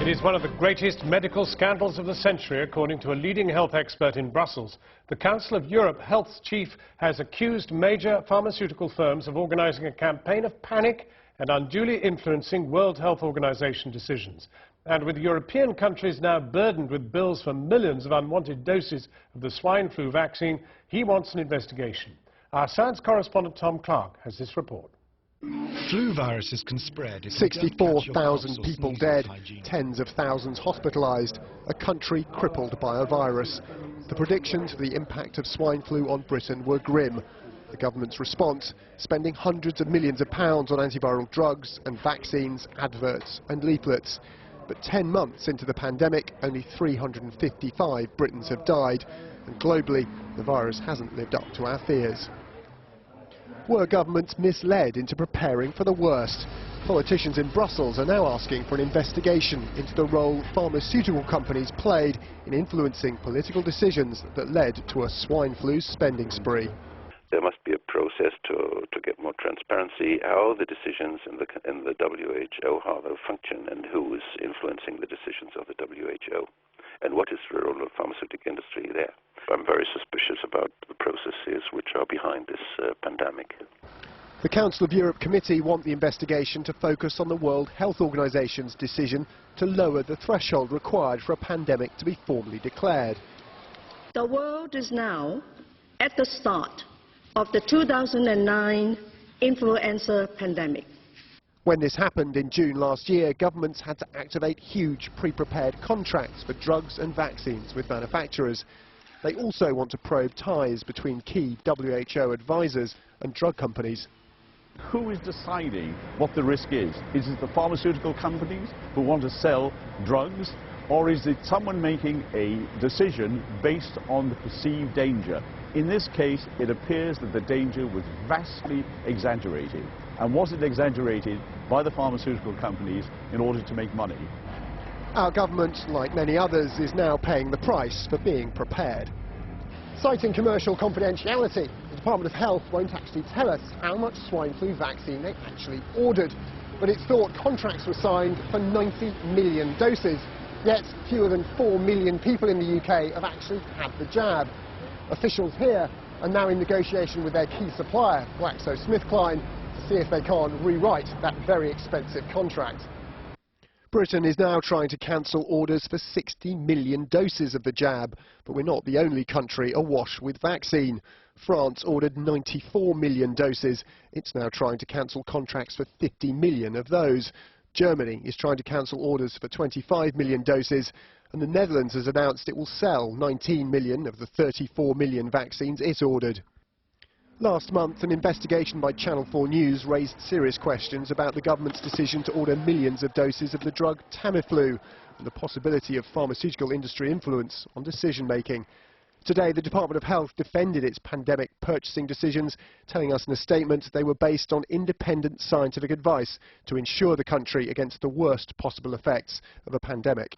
It is one of the greatest medical scandals of the century, according to a leading health expert in Brussels. The Council of Europe health chief has accused major pharmaceutical firms of organising a campaign of panic and unduly influencing World Health Organization decisions. And with European countries now burdened with bills for millions of unwanted doses of the swine flu vaccine, he wants an investigation. Our science correspondent Tom Clark has this report. Flu viruses can spread. 64,000 people dead, tens of thousands hospitalised, a country crippled by a virus. The predictions for the impact of swine flu on Britain were grim. The government's response, spending hundreds of millions of pounds on antiviral drugs and vaccines, adverts and leaflets. But 10 months into the pandemic, only 355 Britons have died, and globally, the virus hasn't lived up to our fears. Were governments misled into preparing for the worst? Politicians in Brussels are now asking for an investigation into the role pharmaceutical companies played in influencing political decisions that led to a swine flu spending spree. There must be a process to get more transparency, how the decisions in the WHO, how they function, and who is influencing the decisions of the WHO, and what is the role of the pharmaceutical industry there. I'm very suspicious about the processes which are behind this pandemic. The Council of Europe Committee want the investigation to focus on the World Health Organization's decision to lower the threshold required for a pandemic to be formally declared. The world is now at the start of the 2009 influenza pandemic. When this happened in June last year, governments had to activate huge pre-prepared contracts for drugs and vaccines with manufacturers. They also want to probe ties between key WHO advisors and drug companies. Who is deciding what the risk is? Is it the pharmaceutical companies who want to sell drugs, or is it someone making a decision based on the perceived danger? In this case, it appears that the danger was vastly exaggerated. And was it exaggerated by the pharmaceutical companies in order to make money? Our government, like many others, is now paying the price for being prepared. Citing commercial confidentiality, the Department of Health won't actually tell us how much swine flu vaccine they actually ordered. But it's thought contracts were signed for 90 million doses. Yet fewer than 4 million people in the UK have actually had the jab. Officials here are now in negotiation with their key supplier, GlaxoSmithKline, to see if they can't rewrite that very expensive contract. Britain is now trying to cancel orders for 60 million doses of the jab, but we're not the only country awash with vaccine. France ordered 94 million doses. It's now trying to cancel contracts for 50 million of those. Germany is trying to cancel orders for 25 million doses, and the Netherlands has announced it will sell 19 million of the 34 million vaccines it ordered. Last month, an investigation by Channel 4 News raised serious questions about the government's decision to order millions of doses of the drug Tamiflu and the possibility of pharmaceutical industry influence on decision-making. Today, the Department of Health defended its pandemic purchasing decisions, telling us in a statement they were based on independent scientific advice to ensure the country against the worst possible effects of a pandemic.